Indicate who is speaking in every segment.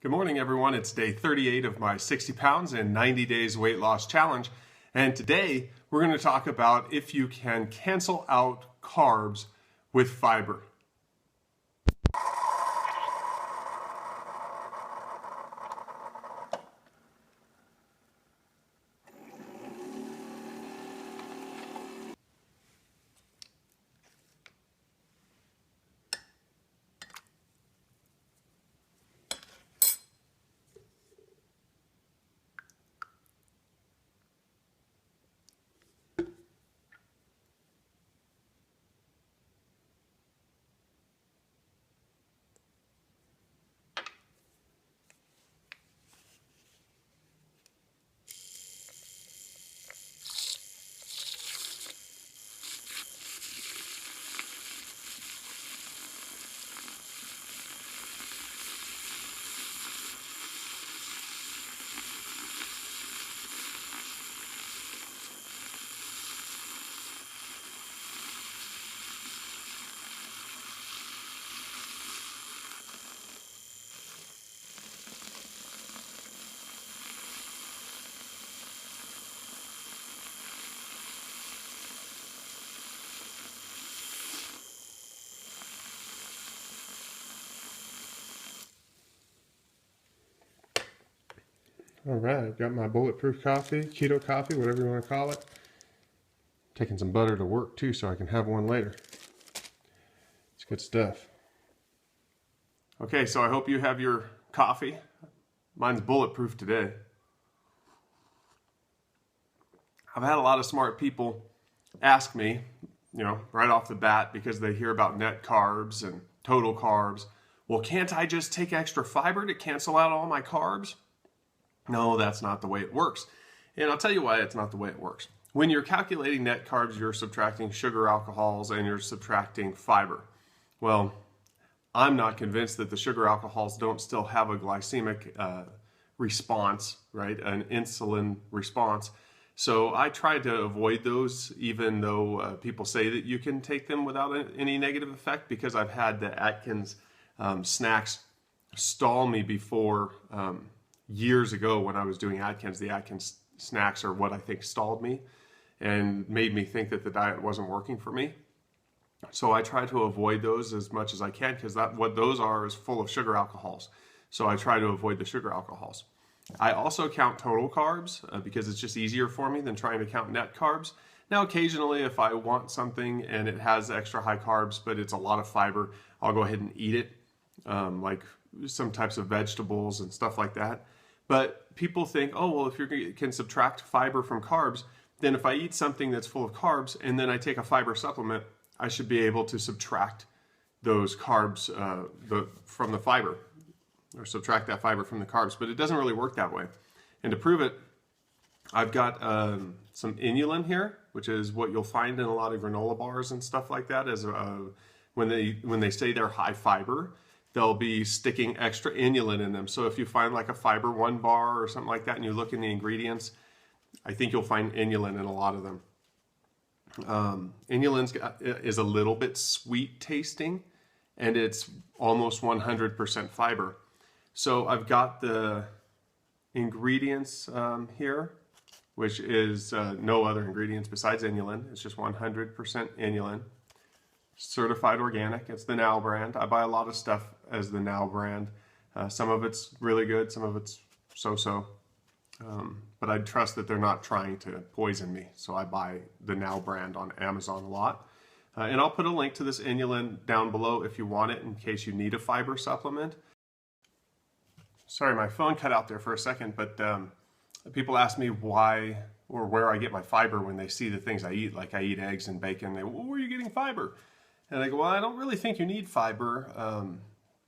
Speaker 1: Good morning, everyone. It's day 38 of my 60 pounds and 90 days weight loss challenge. And today we're going to talk about if you can cancel out carbs with fiber. All right, I've got my Bulletproof coffee, keto coffee, whatever you want to call it. Taking some butter to work too so I can have one later. It's good stuff. Okay, so I hope you have your coffee. Mine's Bulletproof today. I've had a lot of smart people ask me, right off the bat, because they hear about net carbs and total carbs. Well, can't I just take extra fiber to cancel out all my carbs? No, that's not the way it works. And I'll tell you why it's not the way it works. When you're calculating net carbs, you're subtracting sugar, alcohols, and you're subtracting fiber. Well, I'm not convinced that the sugar alcohols don't still have a glycemic response, right? An insulin response. So I try to avoid those, even though people say that you can take them without any negative effect, because I've had the Atkins snacks stall me before. Years ago when I was doing Atkins, the Atkins snacks are what I think stalled me and made me think that the diet wasn't working for me. So I try to avoid those as much as I can, because what those are is full of sugar alcohols. So I try to avoid the sugar alcohols. I also count total carbs because it's just easier for me than trying to count net carbs. Now, occasionally, if I want something and it has extra high carbs, but it's a lot of fiber, I'll go ahead and eat it, like some types of vegetables and stuff like that. But people think, oh, well, if you can subtract fiber from carbs, then if I eat something that's full of carbs and then I take a fiber supplement, I should be able to subtract those carbs from the fiber, or subtract that fiber from the carbs. But it doesn't really work that way. And to prove it, I've got some Inulin here, which is what you'll find in a lot of granola bars and stuff like that. As when they say they're high fiber, they'll be sticking extra Inulin in them. So if you find like a Fiber One bar or something like that and you look in the ingredients, I think you'll find Inulin in a lot of them. Inulin is a little bit sweet tasting, and it's almost 100% fiber. So I've got the ingredients here, which is no other ingredients besides Inulin. It's just 100% Inulin. Certified organic. It's the Now brand. I buy a lot of stuff as the Now brand. Some of it's really good, some of it's so-so. But I trust that they're not trying to poison me, so I buy the Now brand on Amazon a lot. And I'll put a link to this Inulin down below if you want it in case you need a fiber supplement. Sorry, my phone cut out there for a second, but people ask me why or where I get my fiber when they see the things I eat, like I eat eggs and bacon. They go, well, where are you getting fiber? And I go, well, I don't really think you need fiber,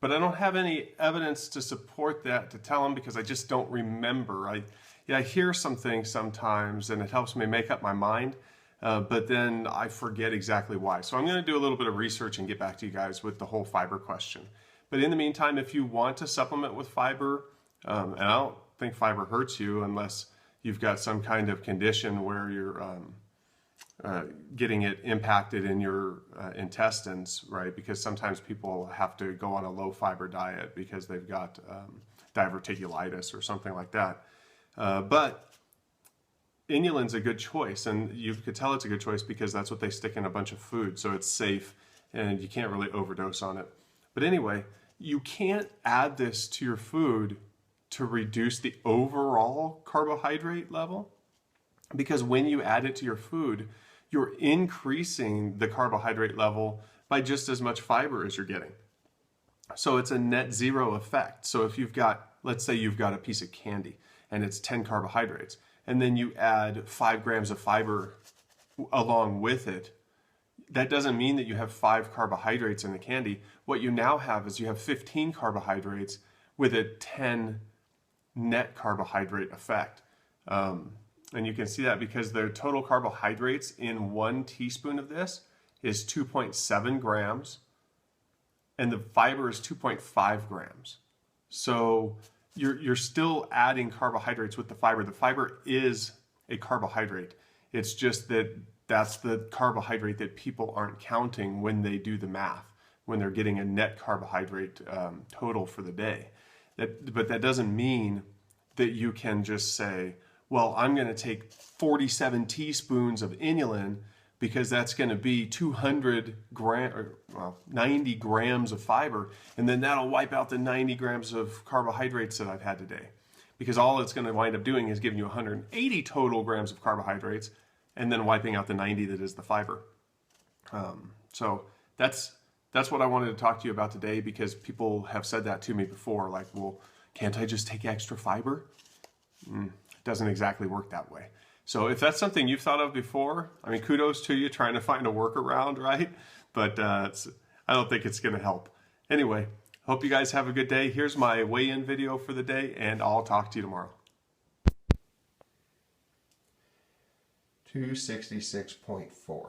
Speaker 1: but I don't have any evidence to support that to tell them, because I just don't remember. I hear some things sometimes and it helps me make up my mind, but then I forget exactly why. So I'm going to do a little bit of research and get back to you guys with the whole fiber question. But in the meantime, if you want to supplement with fiber, and I don't think fiber hurts you unless you've got some kind of condition where you're getting it impacted in your intestines, right? Because sometimes people have to go on a low fiber diet because they've got diverticulitis or something like that. But Inulin's a good choice, and you could tell it's a good choice because that's what they stick in a bunch of food, so it's safe and you can't really overdose on it. But anyway, you can't add this to your food to reduce the overall carbohydrate level, because when you add it to your food, you're increasing the carbohydrate level by just as much fiber as you're getting. So it's a net zero effect. So if you've got, let's say you've got a piece of candy and it's 10 carbohydrates, and then you add 5 grams of fiber along with it, that doesn't mean that you have 5 carbohydrates in the candy. What you now have is you have 15 carbohydrates with a 10 net carbohydrate effect. And you can see that because the total carbohydrates in 1 teaspoon of this is 2.7 grams, and the fiber is 2.5 grams. So you're still adding carbohydrates with the fiber. The fiber is a carbohydrate. It's just that that's the carbohydrate that people aren't counting when they do the math, when they're getting a net carbohydrate total for the day. But that doesn't mean that you can just say, well, I'm going to take 47 teaspoons of inulin because that's going to be 90 grams of fiber, and then that'll wipe out the 90 grams of carbohydrates that I've had today. Because all it's going to wind up doing is giving you 180 total grams of carbohydrates and then wiping out the 90 that is the fiber. So that's what I wanted to talk to you about today, because people have said that to me before, like, well, can't I just take extra fiber? It doesn't exactly work that way. So if that's something you've thought of before, I mean, kudos to you trying to find a workaround, right? But I don't think it's going to help. Anyway, hope you guys have a good day. Here's my weigh-in video for the day, and I'll talk to you tomorrow. 266.4.